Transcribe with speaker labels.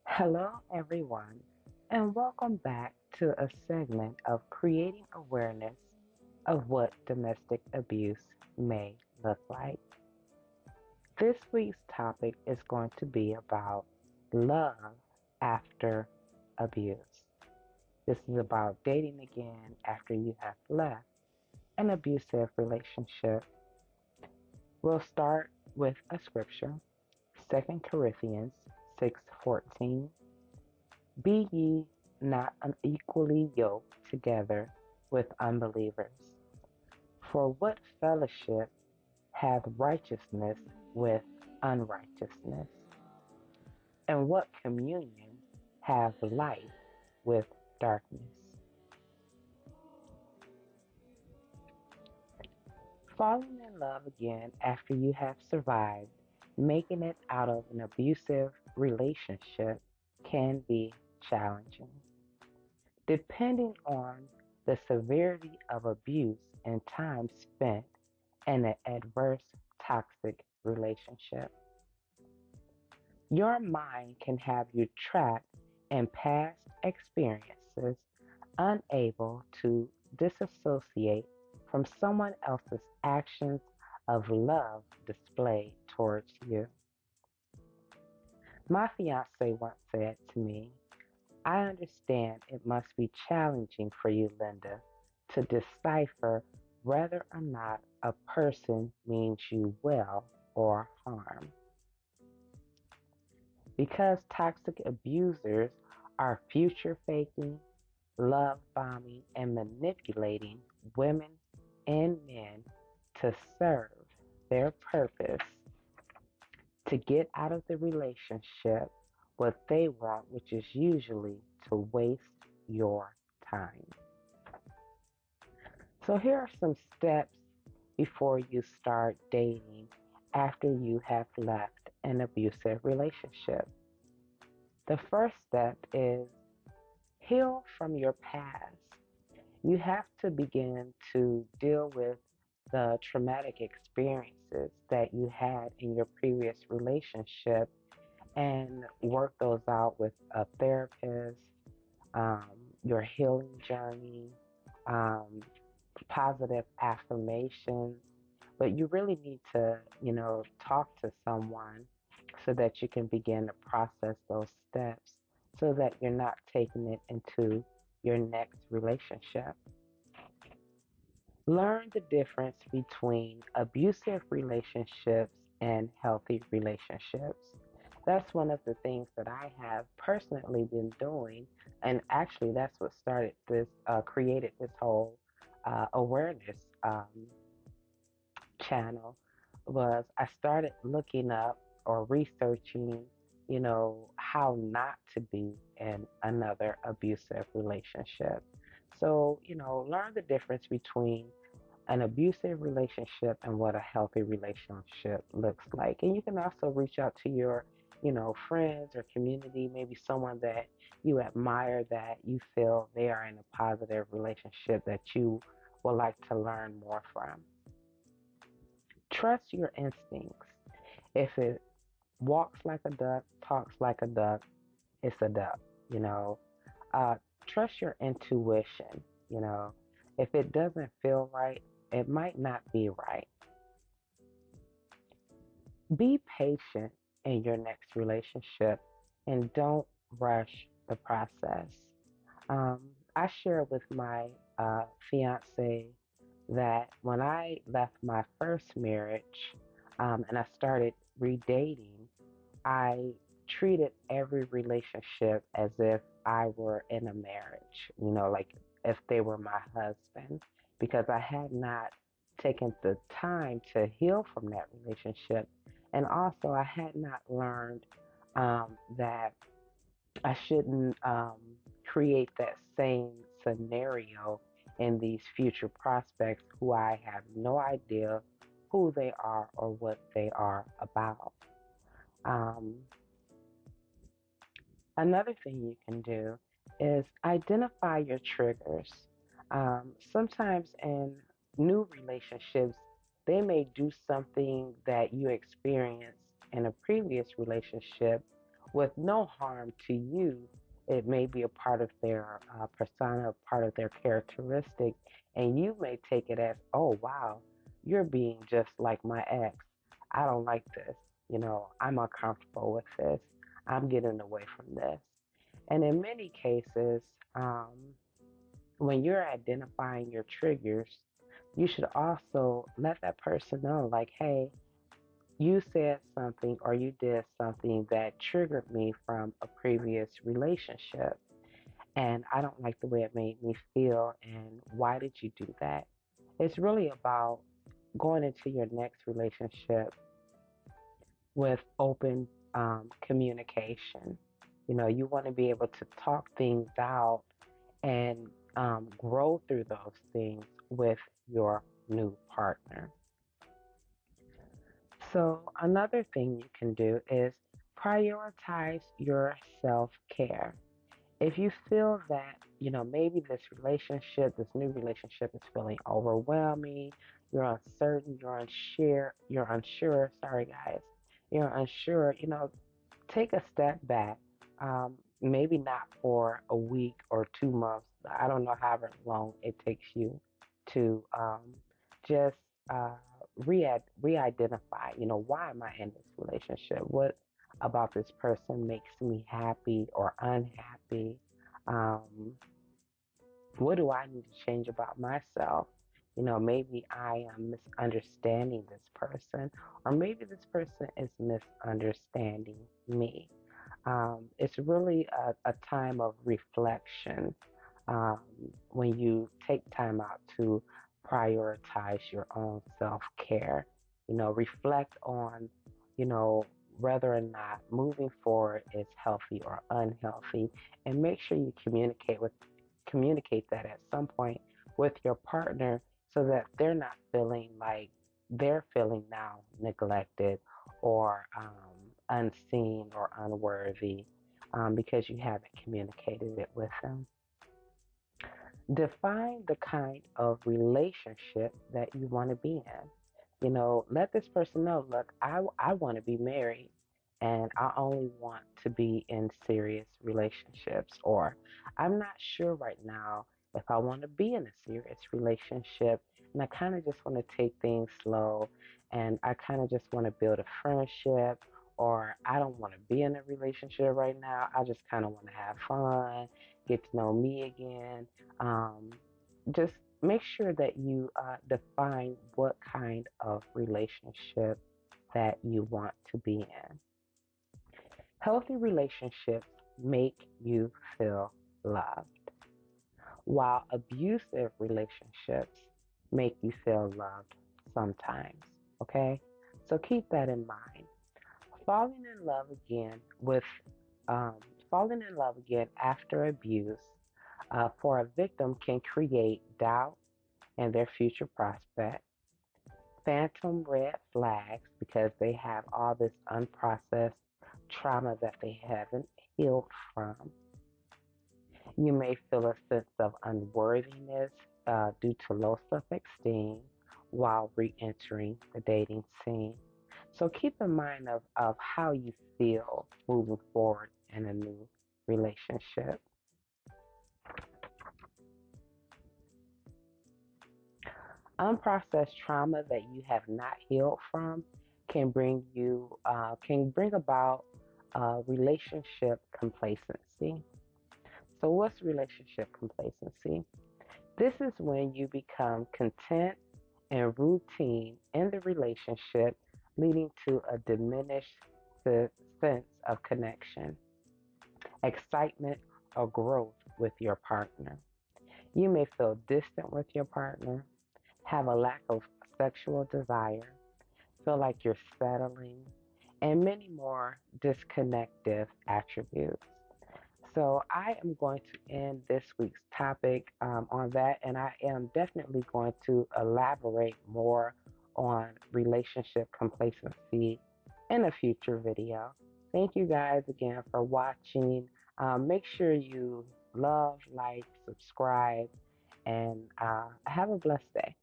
Speaker 1: Hello, everyone, and welcome back to a segment of creating awareness of what domestic abuse may look like. This week's topic is going to be about love after abuse. This is about dating again after you have left an abusive relationship. We'll start with a scripture, 2 Corinthians 6:14. Be ye not unequally yoked together with unbelievers. For what fellowship hath righteousness with unrighteousness? And what communion hath light with darkness? Falling in love again after you have survived making it out of an abusive relationship can be challenging. Depending on the severity of abuse and time spent in an adverse toxic relationship. Your mind can have you trapped in past experiences, unable to disassociate from someone else's actions of love displayed towards you. My fiance once said to me, I understand it must be challenging for you, Linda, to decipher whether or not a person means you well or harm. Because toxic abusers are future faking, love bombing, and manipulating women and men to serve their purpose to get out of the relationship what they want, which is usually to waste your time. So, here are some steps before you start dating after you have left an abusive relationship. The first step is heal from your past. You have to begin to deal with the traumatic experiences that you had in your previous relationship and work those out with a therapist, your healing journey, um, positive affirmations. But you really need to, talk to someone so that you can begin to process those steps so that you're not taking it into your next relationship. Learn the difference between abusive relationships and healthy relationships. That's one of the things that I have personally been doing, and actually, that's what created this whole awareness channel. Was I started looking up or researching, how not to be in another abusive relationship. So, learn the difference between an abusive relationship and what a healthy relationship looks like. And you can also reach out to your, friends or community, maybe someone that you admire that you feel they are in a positive relationship that you would like to learn more from. Trust your instincts. If it walks like a duck, talks like a duck, it's a duck, you know. Trust your intuition, you know. If it doesn't feel right, it might not be right. Be patient in your next relationship and don't rush the process. I share with my fiance that when I left my first marriage and I started redating, I treated every relationship as if I were in a marriage, like if they were my husband, because I had not taken the time to heal from that relationship. And also, I had not learned that I shouldn't create that same scenario in these future prospects who I have no idea who they are or what they are about. Um, Another thing you can do is identify your triggers. Sometimes in new relationships, they may do something that you experienced in a previous relationship, with no harm to you. It may be a part of their persona, a part of their characteristic, and you may take it as, oh, wow, you're being just like my ex. I don't like this. I'm uncomfortable with this. I'm getting away from this. And in many cases, um, when you're identifying your triggers, you should also let that person know, like, hey, you said something or you did something that triggered me from a previous relationship. And I don't like the way it made me feel. And why did you do that? It's really about going into your next relationship with open communication. You want to be able to talk things out and grow through those things with your new partner. So, another thing you can do is prioritize your self care. If you feel that, maybe this new relationship is feeling overwhelming, you're uncertain, sorry guys, you're unsure, take a step back. Maybe not for a week or 2 months. I don't know long it takes you to just uh, re-identify. Why am I in this relationship? What about this person makes me happy or unhappy? Um, what do I need to change about myself? Maybe I am misunderstanding this person, or maybe this person is misunderstanding me. It's really a time of reflection um, when you take time out to prioritize your own self care. Reflect on, you know, whether or not moving forward is healthy or unhealthy, and make sure you communicate that at some point with your partner so that they're not feeling like they're feeling now neglected or unseen or unworthy because you haven't communicated it with them. Define the kind of relationship that you want to be in. Let this person know, look, I want to be married and I only want to be in serious relationships, or I'm not sure right now if I want to be in a serious relationship and I kind of just want to take things slow and I kind of just want to build a friendship, or I don't want to be in a relationship right now. I just kind of want to have fun, get to know me again. Um, just make sure that you define what kind of relationship that you want to be in. Healthy relationships make you feel loved, while abusive relationships make you feel loved sometimes. Okay? So keep that in mind. Falling in love again with um, falling in love again after abuse for a victim can create doubt in their future prospects, phantom red flags because they have all this unprocessed trauma that they haven't healed from. You may feel a sense of unworthiness due to low self esteem while re entering the dating scene. So keep in mind of how you feel moving forward in a new relationship. Unprocessed trauma that you have not healed from can bring about relationship complacency. So what's relationship complacency? This is when you become content and routine in the relationship, leading to a diminished sense of connection, excitement, or growth with your partner. You may feel distant with your partner, have a lack of sexual desire, feel like you're settling, and many more disconnective attributes. So I am going to end this week's topic on that, and I am definitely going to elaborate more on relationship complacency in a future video. Thank you guys again for watching. Make sure you love, like, subscribe, and have a blessed day.